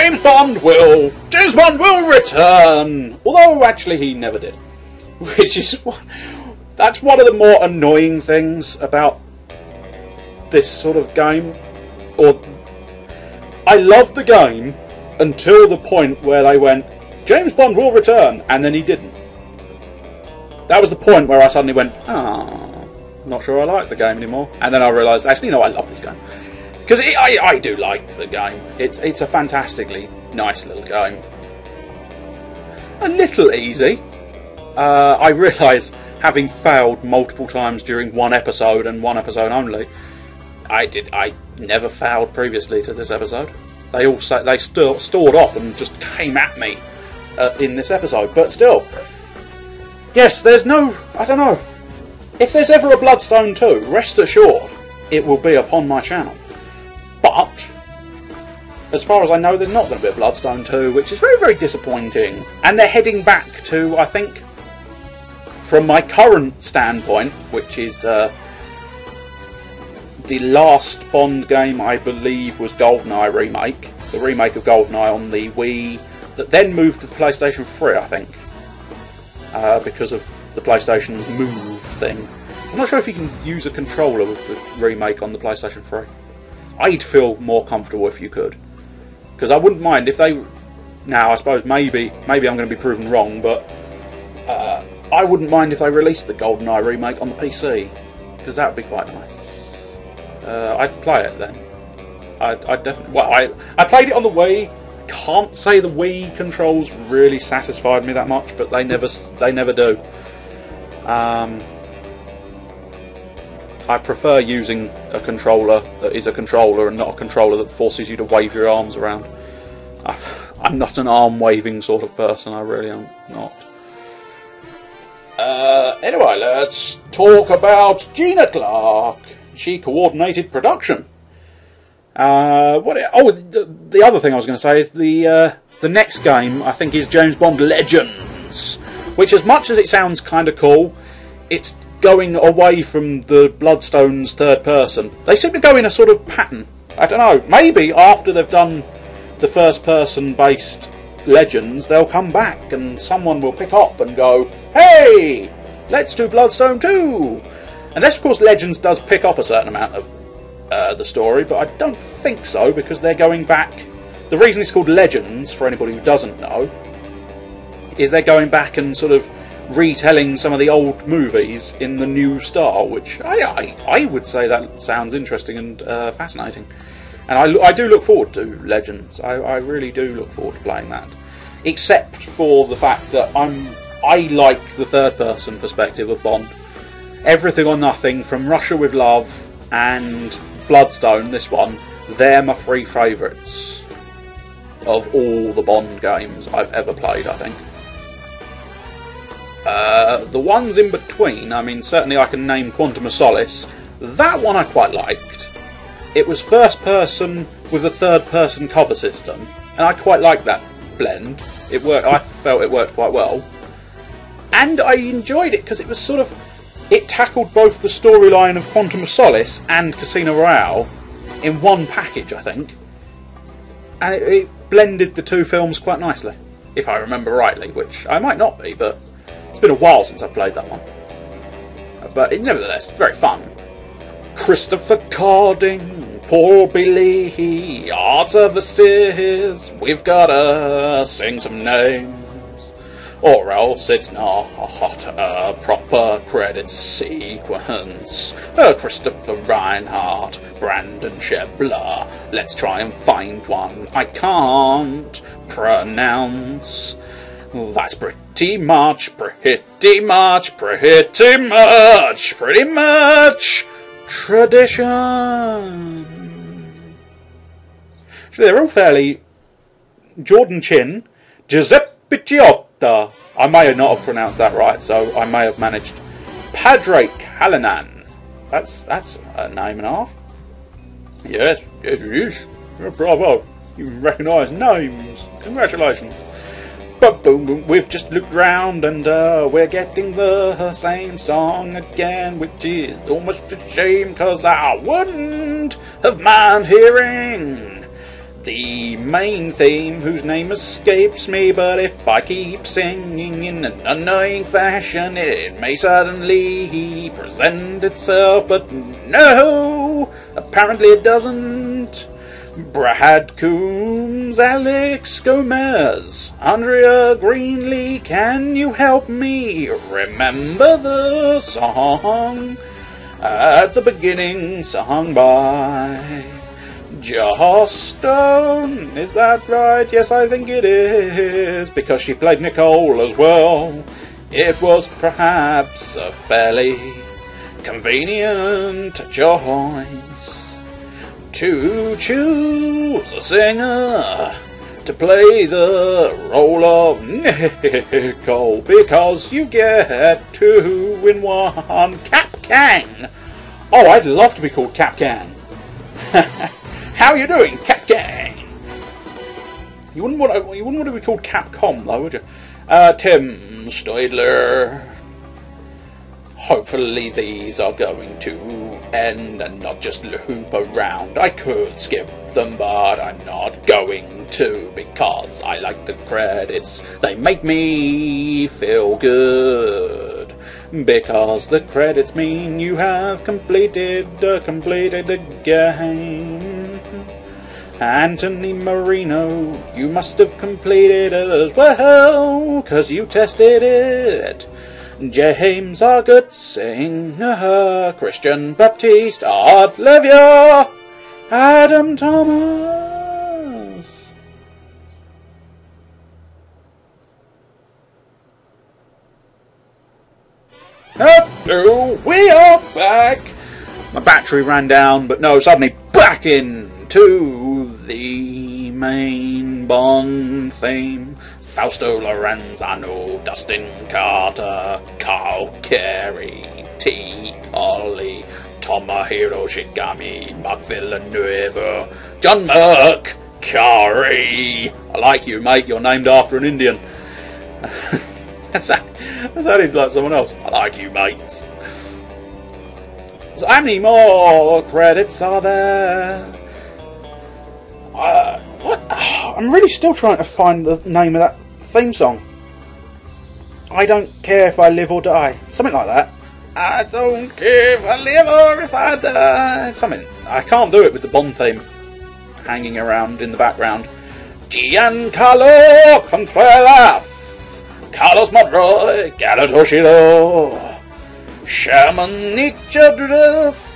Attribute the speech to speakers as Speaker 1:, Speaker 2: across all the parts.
Speaker 1: James Bond will return. Although actually he never did, which is that's one of the more annoying things about this sort of game. Or I loved the game until the point where they went, James Bond will return, and then he didn't. That was the point where I suddenly went, not sure I like the game anymore. And then I realised, actually, no, I love this game. Because I do like the game. It's a fantastically nice little game. A little easy. I realise, having failed multiple times during one episode and one episode only, I never failed previously to this episode. They stored up and just came at me in this episode. But still, yes, there's no, I don't know. If there's ever a Bloodstone 2, rest assured, it will be upon my channel. But, as far as I know, there's not going to be a Bloodstone 2, which is very, very disappointing. And they're heading back to, I think, from my current standpoint, which is the last Bond game, I believe, was GoldenEye remake. The remake of GoldenEye on the Wii, that then moved to the PlayStation 3, I think. Because of the PlayStation's Move thing. I'm not sure if you can use a controller with the remake on the PlayStation 3. I'd feel more comfortable if you could. Because I wouldn't mind if they... Now, I suppose maybe I'm going to be proven wrong, but I wouldn't mind if they released the GoldenEye remake on the PC. Because that would be quite nice. I'd play it then. I'd definitely... Well, I played it on the Wii. Can't say the Wii controls really satisfied me that much, but they never do. I prefer using a controller that is a controller and not a controller that forces you to wave your arms around. I'm not an arm waving sort of person, I really am not. Anyway, let's talk about Gina Clark. She coordinated production. The other thing I was going to say is the next game, I think, is James Bond Legends, which, as much as it sounds kind of cool, it's going away from the Bloodstone's third person. They seem to go in a sort of pattern. I don't know, maybe after they've done the first person based Legends, they'll come back and someone will pick up and go, hey, let's do Bloodstone 2. Unless, of course, Legends does pick up a certain amount of the story, but I don't think so, because they're going back. The reason it's called Legends, for anybody who doesn't know, is they're going back and sort of retelling some of the old movies in the new style, which I would say that sounds interesting and fascinating. And I do look forward to Legends. I really do look forward to playing that. Except for the fact that I like the third person perspective of Bond. Everything or Nothing, from Russia with Love and Bloodstone, this one, they're my three favourites of all the Bond games I've ever played, I think. The ones in between, I mean, certainly I can name Quantum of Solace. That one I quite liked. It was first person with a third person cover system, and I quite liked that blend. It worked. I felt it worked quite well, and I enjoyed it because it was sort of, it tackled both the storyline of Quantum of Solace and Casino Royale in one package, I think, and it blended the two films quite nicely, if I remember rightly, which I might not be, but it's been a while since I've played that one. But nevertheless, very fun. Christopher Carding, Paul Billy, Art Services, we've gotta sing some names, or else it's not a proper credits sequence. Christopher Reinhardt, Brandon Shebler, let's try and find one I can't pronounce. That's pretty much tradition. So they're all fairly... Jordan Chin, Giuseppe Giotta. I may not have pronounced that right, so I may have managed. Padraig Hallinan. That's a name and a half. Yes, it is. Bravo. You recognise names. Congratulations. But boom, we've just looked round and we're getting the same song again, which is almost a shame, because I wouldn't have mind hearing The main theme, whose name escapes me, but if I keep singing in an annoying fashion, it may suddenly present itself, but no, apparently it doesn't. Brad Coombs, Alex Gomez, Andrea Greenlee, can you help me remember the song at the beginning, sung by Joss Stone? Is that right? Yes, I think it is, because she played Nicole as well. It was perhaps a fairly convenient choice to choose a singer to play the role of Nicole, because you get 2 in 1. Cap Kang! Oh, I'd love to be called Cap Kang. How are you doing, Cap Gang? You wouldn't want to be called Capcom, though, would you? Tim Stoidler. Hopefully these are going to end and not just loop around. I could skip them, but I'm not going to, because I like the credits. They make me feel good, because the credits mean you have completed the game. Anthony Marino, you must have completed it as well, 'cause you tested it. James Argott, singer, Christian Baptiste, Art Levia, Adam Thomas. Hello, we are back. My battery ran down, but no, suddenly back into the main Bond theme. Fausto Lorenzano, Dustin Carter, Carl Carey, T. Ollie, Tomohiro Shigami, Mark Villanueva, John McCurry. I like you, mate. You're named after an Indian. That sounded like someone else. I like you, mate. So how many more credits are there? What? I'm really still trying to find the name of that theme song. I don't care if I live or die. Something like that. I don't care if I live or if I die. Something. I can't do it with the Bond theme hanging around in the background. Giancarlo Contreras, Carlos Monroy, Garrett Hoshido, Sherman Nichadris.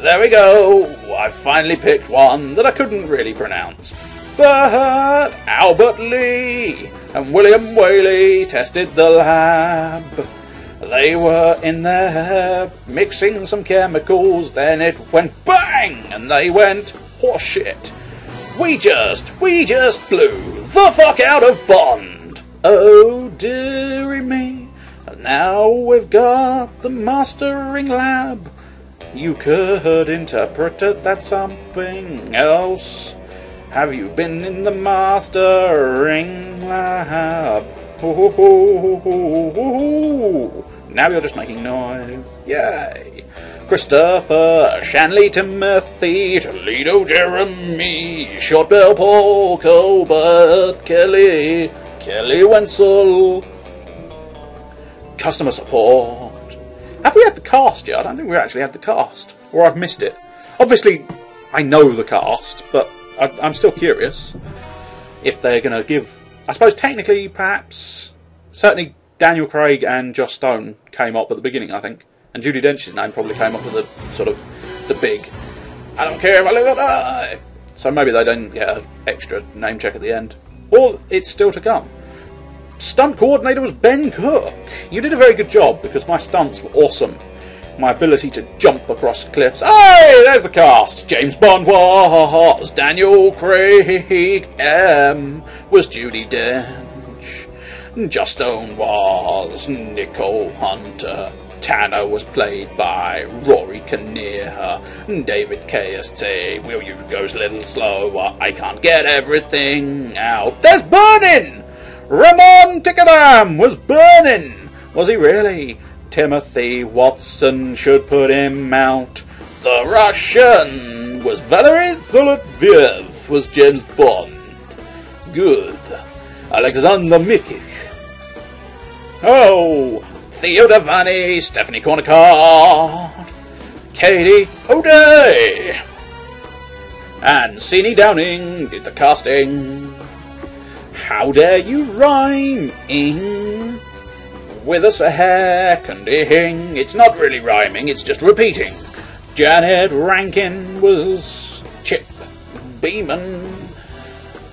Speaker 1: There we go. I finally picked one that I couldn't really pronounce. But Albert Lee and William Whaley tested the lab. They were in there mixing some chemicals, then it went bang, and they went horseshit. We just blew the fuck out of Bond. Oh dearie me. And now we've got the mastering lab. You could interpret it that something else. Have you been in the mastering lab? Now you're just making noise. Yay! Christopher, Shanley, Timothy, Toledo, Jeremy, Short Bell, Paul, Colbert, Kelly Wenzel, customer support. Have we had the cast yet? I don't think we actually had the cast. Or I've missed it. Obviously, I know the cast, but I'm still curious if they're going to give... I suppose technically, perhaps... Certainly Daniel Craig and Joss Stone came up at the beginning, I think. And Judi Dench's name probably came up with the sort of... the big... I don't care if I live or die. So maybe they didn't get an extra name check at the end. Or it's still to come. Stunt coordinator was Ben Cook. You did a very good job, because my stunts were awesome. My ability to jump across cliffs. Hey, there's the cast. James Bond was Daniel Craig. M was Judi Dench. Joss Stone was Nicole Hunter. Tanner was played by Rory Kinnear. David KST, will you go a little slower? I can't get everything out. There's burning! Ramon Tickadam was burning! Was he really? Timothy Watson should put him out. The Russian was Valery Zolotviev. himself was James Bond. Good. Alexander Mikic. Oh, Theo Devaney, Stephanie Cornicard, Katie O'Day, and Ceenie Downing did the casting. How dare you rhyming with a second ding? It's not really rhyming, it's just repeating. Janet Rankin was Chip Beeman.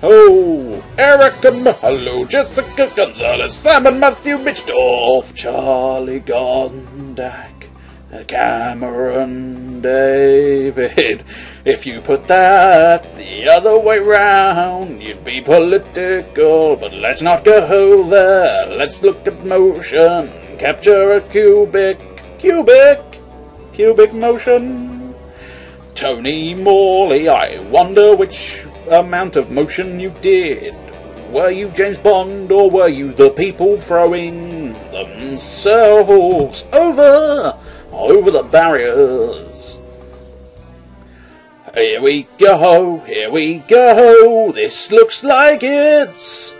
Speaker 1: Oh, Erica Mahalo, Jessica Gonzalez, Simon Matthew Mitchdorf, Charlie Gondak, Cameron David. If you put that the other way round, you'd be political, but let's not go there. Let's look at motion, capture a cubic motion. Tony Morley, I wonder which amount of motion you did. Were you James Bond, or were you the people throwing themselves over the barriers? Here we go, this looks like it's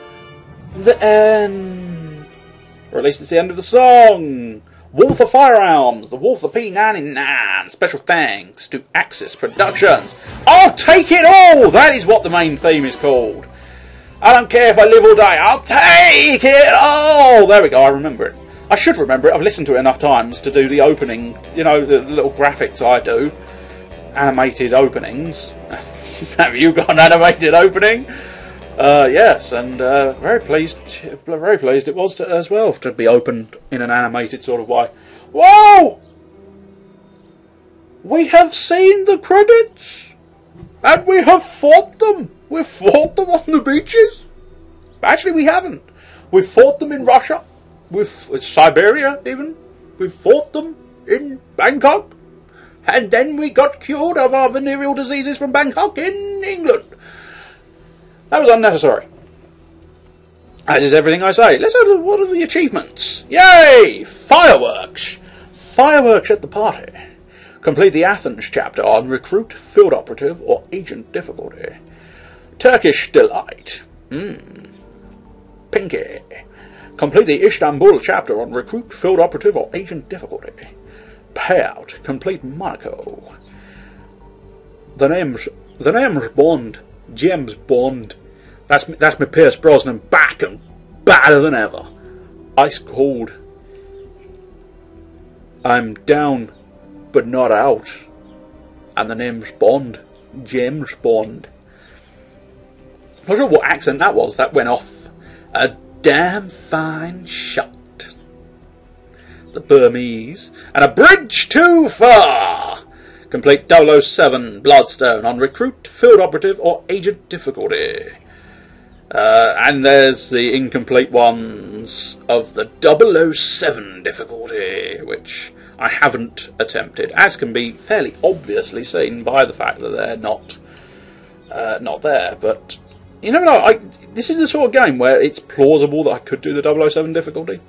Speaker 1: the end. Or at least it's the end of the song. Wolf of Firearms, the Wolf of P99. Special thanks to Axis Productions. I'll take it all! That is what the main theme is called. I don't care if I live or die, I'll take it all! There we go, I remember it. I should remember it, I've listened to it enough times to do the opening, you know, the little graphics I do. Animated openings. Have you got an animated opening? Yes, and very pleased it was as well to be opened in an animated sort of way. Whoa! We have seen the credits, and we have fought them. We've fought them on the beaches. Actually, we haven't. We've fought them in Russia. Siberia, even. We've fought them in Bangkok. And then we got cured of our venereal diseases from Bangkok in England. That was unnecessary. As is everything I say. Let's have what are the achievements? Yay! Fireworks! Fireworks at the party. Complete the Athens chapter on Recruit, Field Operative, or Agent Difficulty. Turkish Delight. Pinky. Complete the Istanbul chapter on Recruit, Field Operative, or Agent Difficulty. Payout. Complete Monaco. The name's Bond. James Bond. That's me Pierce Brosnan back and badder than ever. Ice cold. I'm down but not out. And the name's Bond. James Bond. I'm not sure what accent that was. That went off. A damn fine shot. The Burmese. And a bridge too far. Complete 007 Bloodstone on Recruit, Field Operative, or Agent Difficulty. And there's the incomplete ones of the 007 difficulty, which I haven't attempted, as can be fairly obviously seen by the fact that they're not there. But you never know. This is the sort of game where it's plausible that I could do the 007 difficulty.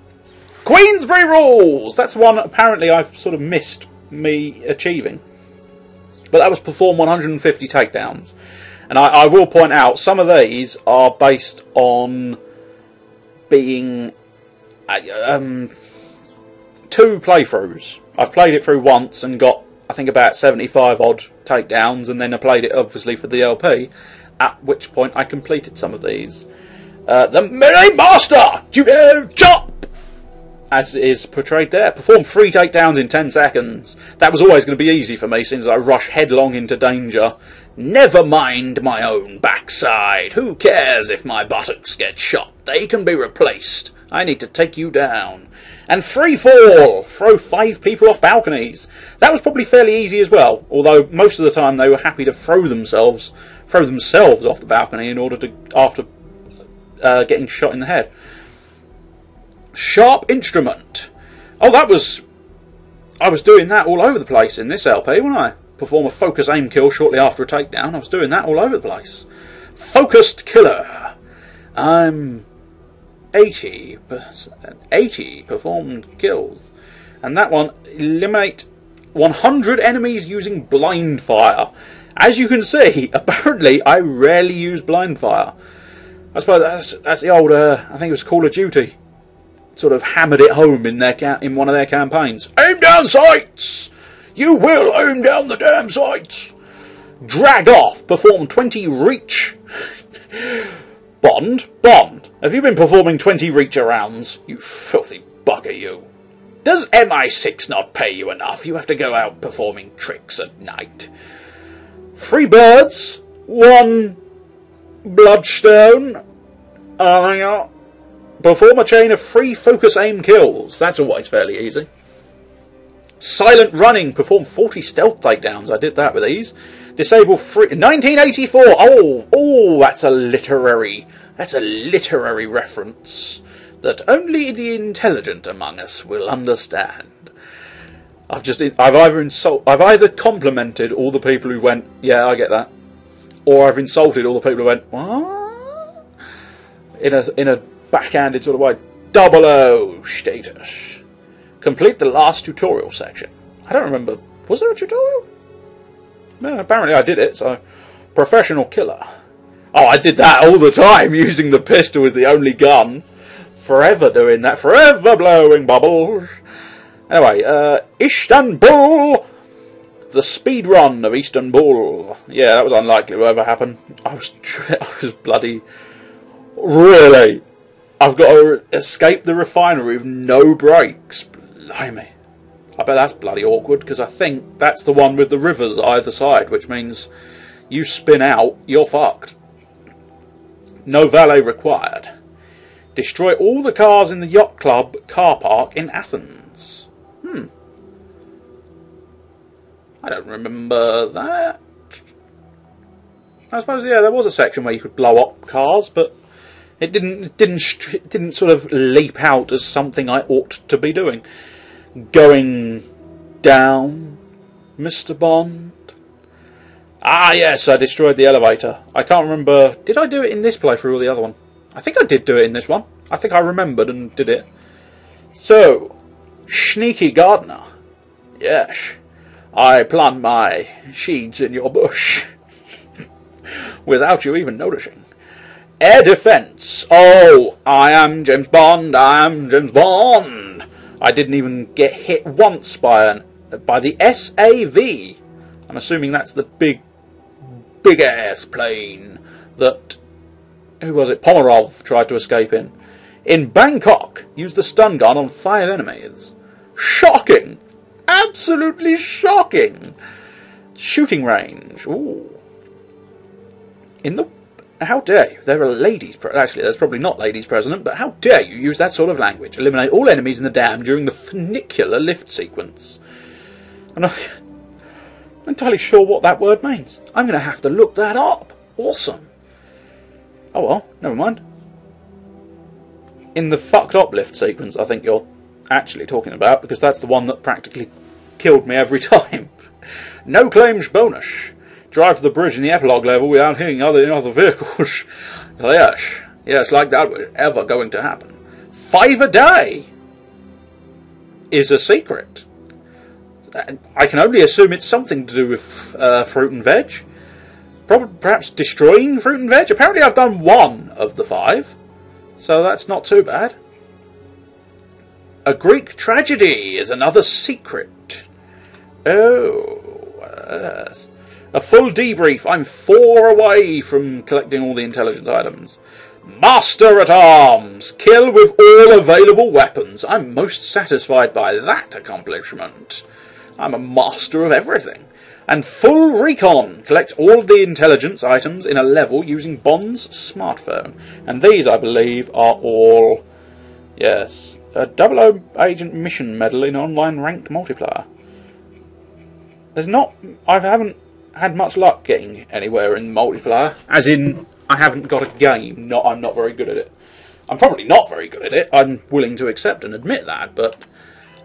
Speaker 1: Queensbury Rules! That's one apparently I've sort of missed me achieving. But that was perform 150 takedowns. And I will point out, some of these are based on being 2 playthroughs. I've played it through once and got, I think, about 75 odd takedowns, and then I played it obviously for the LP, at which point I completed some of these. The Melee Master! Judo Chop! As is portrayed there. Perform 3 takedowns in 10 seconds. That was always going to be easy for me since I rush headlong into danger. Never mind my own backside. Who cares if my buttocks get shot? They can be replaced. I need to take you down. And free fall. Throw 5 people off balconies. That was probably fairly easy as well. Although most of the time they were happy to throw themselves off the balcony in order to, after getting shot in the head. Sharp Instrument. Oh, I was doing that all over the place in this LP, wasn't I? Perform a focus aim kill shortly after a takedown. I was doing that all over the place. Focused Killer. I'm 80 performed kills. And that one, eliminate 100 enemies using blind fire. As you can see, apparently I rarely use blind fire. I suppose that's the old, I think it was Call of Duty. Sort of hammered it home in one of their campaigns. Aim down sights! You will aim down the damn sights! Drag off, perform 20 reach. Bond, have you been performing 20 reach rounds? You filthy bugger, you. Does MI6 not pay you enough? You have to go out performing tricks at night. 3 birds, 1 bloodstone. Perform a chain of 3 focus aim kills. That's always fairly easy. Silent running. Perform 40 stealth takedowns. I did that with ease. Disable 1984. Oh, that's a literary reference that only the intelligent among us will understand. I've either complimented all the people who went, yeah, I get that, or I've insulted all the people who went, what? In a backhanded sort of way. 00 status. Complete the last tutorial section. I don't remember. Was there a tutorial? No, apparently I did it, so. Professional killer. Oh, I did that all the time, using the pistol as the only gun. Forever doing that. Forever blowing bubbles. Anyway, Istanbul. The speed run of Istanbul. Yeah, that was unlikely to ever happen. I was bloody... Really? I've got to escape the refinery with no brakes. Blimey. I bet that's bloody awkward, because I think that's the one with the rivers either side, which means you spin out, you're fucked. No valet required. Destroy all the cars in the yacht club car park in Athens. I don't remember that. I suppose, yeah, there was a section where you could blow up cars, but it didn't sort of leap out as something I ought to be doing. Going down, Mr. Bond. Ah, yes, I destroyed the elevator. I can't remember. Did I do it in this playthrough or the other one? I think I did do it in this one. I think I remembered and did it. So, sneaky gardener. Yes, I plant my seeds in your bush. Without you even noticing. Air defense. Oh, I am James Bond. I am James Bond. I didn't even get hit once by the SAV. I'm assuming that's the big ass plane that, who was it? Pomerov tried to escape in. In Bangkok, used the stun gun on 5 enemies. Shocking! Absolutely shocking! Shooting range. Ooh. How dare you? There are ladies... Actually, there's probably not ladies present, but how dare you use that sort of language? Eliminate all enemies in the dam during the funicular lift sequence. I'm not entirely sure what that word means. I'm going to have to look that up. Awesome. Oh well, never mind. In the fucked up lift sequence, I think you're actually talking about, because that's the one that practically killed me every time. No claims bonus. Drive to the bridge in the epilogue level without hitting other vehicles. Yes, like that was ever going to happen. 5 a day is a secret. I can only assume it's something to do with fruit and veg. Perhaps destroying fruit and veg. Apparently I've done 1 of the 5, so that's not too bad. A Greek tragedy is another secret. Oh, yes. A full debrief. I'm 4 away from collecting all the intelligence items. Master at Arms. Kill with all available weapons. I'm most satisfied by that accomplishment. I'm a master of everything. And full recon. Collect all the intelligence items in a level using Bond's smartphone. And these, I believe, are all... Yes. A 00 Agent Mission Medal in online ranked multiplayer. There's not... I haven't had much luck getting anywhere in multiplayer. As in, I haven't got a game. I'm not very good at it. I'm probably not very good at it. I'm willing to accept and admit that, but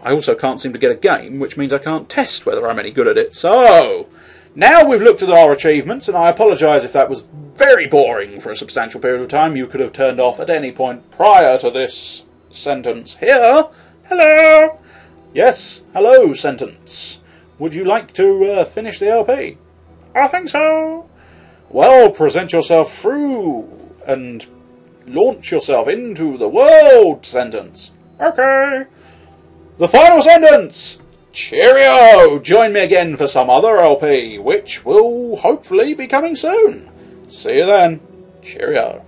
Speaker 1: I also can't seem to get a game, which means I can't test whether I'm any good at it. So, now we've looked at our achievements, and I apologise if that was very boring for a substantial period of time. You could have turned off at any point prior to this sentence here. Hello! Yes, hello, sentence. Would you like to finish the LP? I think so. Well, present yourself through and launch yourself into the world sentence. Okay. The final sentence. Cheerio! Join me again for some other LP, which will hopefully be coming soon. See you then. Cheerio.